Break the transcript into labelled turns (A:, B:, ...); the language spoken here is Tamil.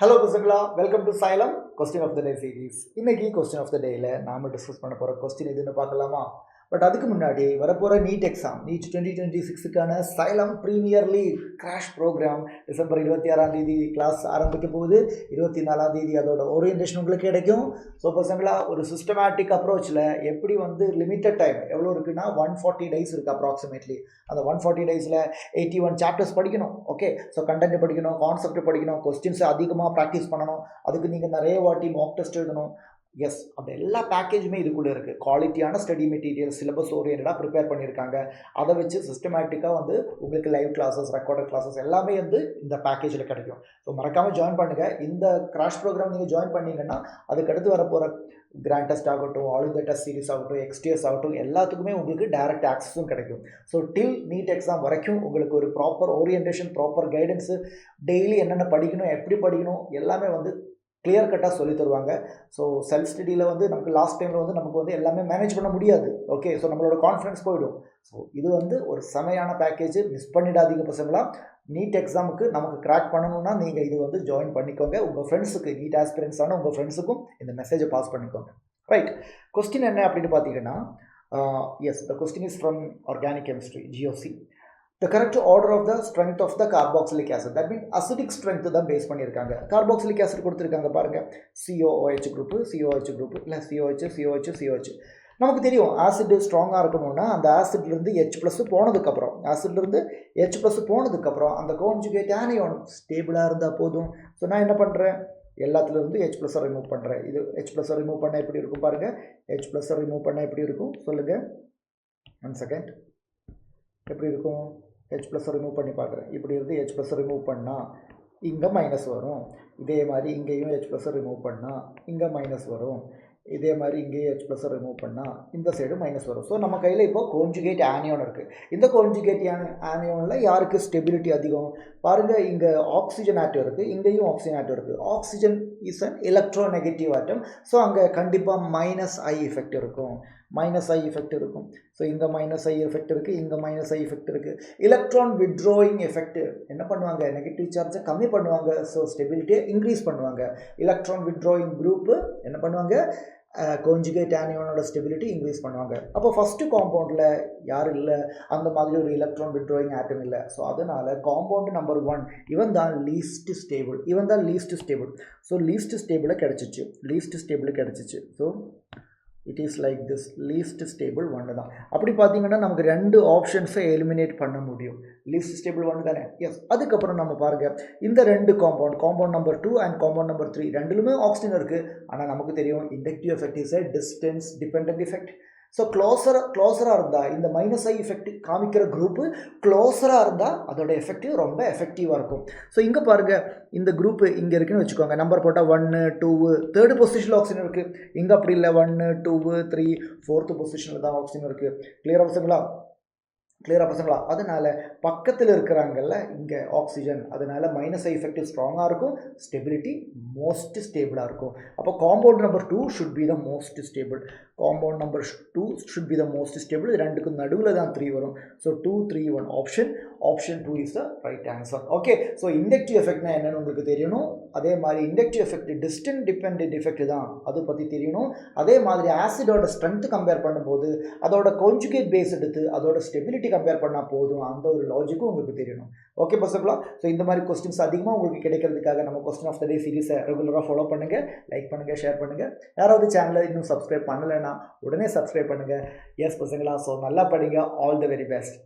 A: Hello பசங்களா, வெல்கம் டு சைலம் question of the day series. இன்னைக்கு கொஸ்டின் ஆஃப் த டேயில் நாம் டிஸ்கஸ் பண்ண போகிற கொஸ்டின் எதுன்னு பார்க்கலாமா? பட் அதுக்கு முன்னாடி வரப்போகிற நீட் எக்ஸாம் நீட் 2026க்கான Xylem premier league crash programme December 26 class ஆரம்பிக்க போகுது. 24 அதோட ஓரியன்டேஷன் உங்களுக்கு கிடைக்கும். ஸோ பசங்களா, ஒரு சிஸ்டமேட்டிக் அப்ரோச்சில் எப்படி லிமிட்டட் டைம் எவ்வளோ இருக்குன்னா 140 டேஸ் இருக்குது அப்ராக்சிமேட்லி. அந்த 140 டேஸில் 81 சாப்டர்ஸ் படிக்கணும். ஓகே, ஸோ கண்டென்ட் படிக்கணும், கான்செப்ட் படிக்கணும், கொஸ்டின்ஸை அதிகமாக ப்ராக்டிஸ் பண்ணணும். அதுக்கு நீங்கள் நிறைய வாட்டி மாக் டெஸ்ட் எழுதணும். எஸ், அந்த எல்லா பேக்கேஜுமே இதுக்குள்ளே இருக்குது. குவாலிட்டியான ஸ்டடி மெட்டீரியல் சிலபஸ் ஓரியன்டாக ப்ரிப்பேர் பண்ணியிருக்காங்க. அதை வச்சு சிஸ்டமேட்டிக்காக உங்களுக்கு லைவ் கிளாஸஸ், ரெக்கார்டட் கிளாஸஸ் எல்லாமே இந்த பேக்கேஜில் கிடைக்கும். ஸோ மறக்காமல் ஜாயின் பண்ணுங்கள். இந்த கிராஷ் ப்ரோக்ராம் நீங்கள் ஜாயின் பண்ணிங்கன்னா அதுக்கடுத்து வரப்போகிற கிராண்ட் டெஸ்ட் ஆகட்டும், ஆல் இந்தியா டெஸ்ட் சீரிஸ் ஆகட்டும், எக்ஸ்டிஎஸ் ஆகட்டும், எல்லாத்துக்குமே உங்களுக்கு டைரக்ட் ஆக்சஸும் கிடைக்கும். ஸோ டில் நீட் எக்ஸாம் வரைக்கும் உங்களுக்கு ஒரு proper orientation, proper guidance, daily என்னென்ன படிக்கணும், எப்படி படிக்கணும் எல்லாமே கிளியர் கட்டாக சொல்லி தருவாங்க. ஸோ செல்ஃப் ஸ்டடியில் நமக்கு லாஸ்ட் டைமில் நமக்கு எல்லாமே மேனேஜ் பண்ண முடியாது. ஓகே, ஸோ நம்மளோட கான்ஃபிடன்ஸ் போயிடும். ஸோ இது ஒரு செமையான பேக்கேஜ், மிஸ் பண்ணிடாதீங்க பசங்களா. நீட் எக்ஸாமுக்கு நமக்கு கிராக் பண்ணணும்னா நீங்கள் இது ஜாயின் பண்ணிக்கோங்க. உங்கள் ஃப்ரெண்ட்ஸுக்கு, நீட் ஆஸ்பிரன்ஸான உங்கள் ஃப்ரெண்ட்ஸுக்கும் இந்த மெசேஜை பாஸ் பண்ணிக்கோங்க. ரைட், கொஸ்டின் என்ன அப்படின்னு பார்த்தீங்கன்னா, yes, the question is from organic chemistry, GOC. The correct order of the strength of the carboxylic acid, that means acidic strength தான் பேஸ் பண்ணியிருக்காங்க. கார்பாக்சிலிக் ஆசிட் கொடுத்துருக்காங்க பாருங்கள், COOH குரூப்பு, COH குரூப்பு, இல்லை COH. நமக்கு தெரியும் ஆசிட் ஸ்ட்ராங்காக இருக்கணும்னா அந்த ஆசிட்லேருந்து H+ போனதுக்கப்புறம், ஆசிட்லேருந்து H+ போனதுக்கப்புறம் அந்த கான்ஜுகேட் ஆனியான் ஸ்டேபிளாக இருந்தால் போதும். ஸோ நான் என்ன பண்ணுறேன், எல்லாத்துலேருந்து H+ ரிமூவ் பண்ணுறேன். இது H+ ரிமூவ் பண்ணால் எப்படி இருக்கும் பாருங்கள். H+ ரிமூவ் பண்ணால் எப்படி இருக்கும் சொல்லுங்கள். 1 செகண்ட். எப்படி இருக்கும்? H+ ரிமூவ் பண்ணி பார்க்குறேன். இப்படி இருந்து H+ ரிமூவ் பண்ணால் இங்கே மைனஸ் வரும். இதே மாதிரி இங்கேயும் H+ ரிமூவ் பண்ணால் இங்கே மைனஸ் வரும். இதே மாதிரி இங்கேயும் H+ ரிமூவ் பண்ணால் இந்த சைடு மைனஸ் வரும். ஸோ நம்ம கையில் இப்போ கான்ஜுகேட் ஆனியான் இருக்குது. இந்த கான்ஜுகேட் ஆனியானில் யாருக்கு ஸ்டெபிலிட்டி அதிகம் பாருங்கள். இங்கே ஆக்சிஜன் ஆட்டம் இருக்குது, இங்கேயும் ஆக்சிஜன் ஆட்டம் இருக்குது. Oxygen is an electronegative atom. So அங்கே கண்டிப்பாக -I எஃபெக்ட் இருக்கும். -I எஃபெக்ட் இருக்கும். ஸோ இங்கே -I எஃபெக்ட் இருக்குது, இங்கே -I எஃபெக்ட் இருக்குது. எலக்ட்ரான் வித்ட்ராயிங் எஃபெக்ட் என்ன பண்ணுவாங்க, நெகட்டிவ் சார்ஜை கம்மி பண்ணுவாங்க. ஸோ ஸ்டெபிலிட்டியை இன்க்ரீஸ் பண்ணுவாங்க. எலக்ட்ரான் வித்ட்ராயிங் குரூப்பு என்ன பண்ணுவாங்க, கான்ஜுகேட் ஆனியானோட ஸ்டெபிலிட்டி இன்க்ரீஸ் பண்ணுவாங்க. அப்போ ஃபஸ்ட்டு காம்பவுண்டில் யாரும் இல்லை, அந்த மாதிரி ஒரு எலக்ட்ரான் வித்ட்ராயிங் ஆட்டம் இல்லை. ஸோ அதனால் காம்பவுண்ட் நம்பர் 1 இவன் தான் லீஸ்ட் ஸ்டேபிள். ஸோ லீஸ்ட் ஸ்டேபிளை கிடச்சிச்சு. So it is like this, least stable 1 தான். அப்படி பார்த்தீங்கன்னா நமக்கு 2 ஆப்ஷன்ஸை எலிமினேட் பண்ண முடியும். லீஸ்ட் ஸ்டேபிள் 1 தானே, எஸ். அதுக்கப்புறம் நம்ம பாருங்கள், இந்த 2 compound number 2 and compound number 3 ரெண்டுலுமே ஆக்சிஜன் இருக்குது. ஆனால் நமக்கு தெரியும் inductive effect is a distance dependent effect. So க்ளோஸராக இருந்தால் இந்த -I எஃபெக்ட் காமிக்கிற குரூப்பு க்ளோஸராக இருந்தால் அதோட எஃபெக்டிவ் ரொம்ப எஃபெக்டிவாக இருக்கும். ஸோ இங்கே பாருங்கள், இந்த குரூப்பு இங்கே இருக்குன்னு வச்சுக்கோங்க. நம்பர் போட்டால் 1, 2, 3rd பொசிஷனில் ஆக்சிஜன் இருக்குது. இங்கே அப்படி இல்லை, 1, 2, 3, 4th பொசிஷனில் தான் ஆக்சிஜன் இருக்குது. கிளியராக பசங்களா? அதனால் பக்கத்தில் இருக்கிறாங்கல்ல இங்கே ஆக்சிஜன், அதனால் -I எஃபெக்ட் ஸ்ட்ராங்காக இருக்கும், ஸ்டெபிலிட்டி மோஸ்ட் ஸ்டேபிளாக இருக்கும். அப்போ compound number 2 should be the most stable. ரெண்டுக்கும் நடுவில் தான் 3 வரும். So 2, 3, 1 option 2 is the right answer. Okay, so inductive எஃபெக்ட்னா என்னென்னு உங்களுக்கு தெரியணும். அதே மாதிரி inductive effect distant dependent effect தான், அதை பற்றி தெரியணும். அதே மாதிரி ஆசிடோட ஸ்ட்ரென்த் கம்பேர் பண்ணும்போது அதோட கான்ஜுகேட் பேஸ் எடுத்து அதோட ஸ்டெபிலிட்டி கம்பேர் பண்ணால் போதும், அந்த ஒரு லாஜிக்கும் உங்களுக்கு தெரியணும். ஓகே பசங்களா? ஸோ இந்த மாதிரி கொஸ்டின்ஸ் அதிகமாக உங்களுக்கு கிடைக்கிறதுக்காக நம்ம கொஸ்டின் ஆஃப் த டே சீரிஸை ரெகுலராக ஃபாலோ பண்ணுங்கள், லைக் பண்ணுங்கள், ஷேர் பண்ணுங்கள். யாராவது சேனலை இன்னும் சப்ஸ்கிரைப் பண்ணலைன்னா உடனே சப்ஸ்கிரைப் பண்ணுங்கள். எஸ் பசங்களா, ஸோ நல்லா படிங்க. All the very best.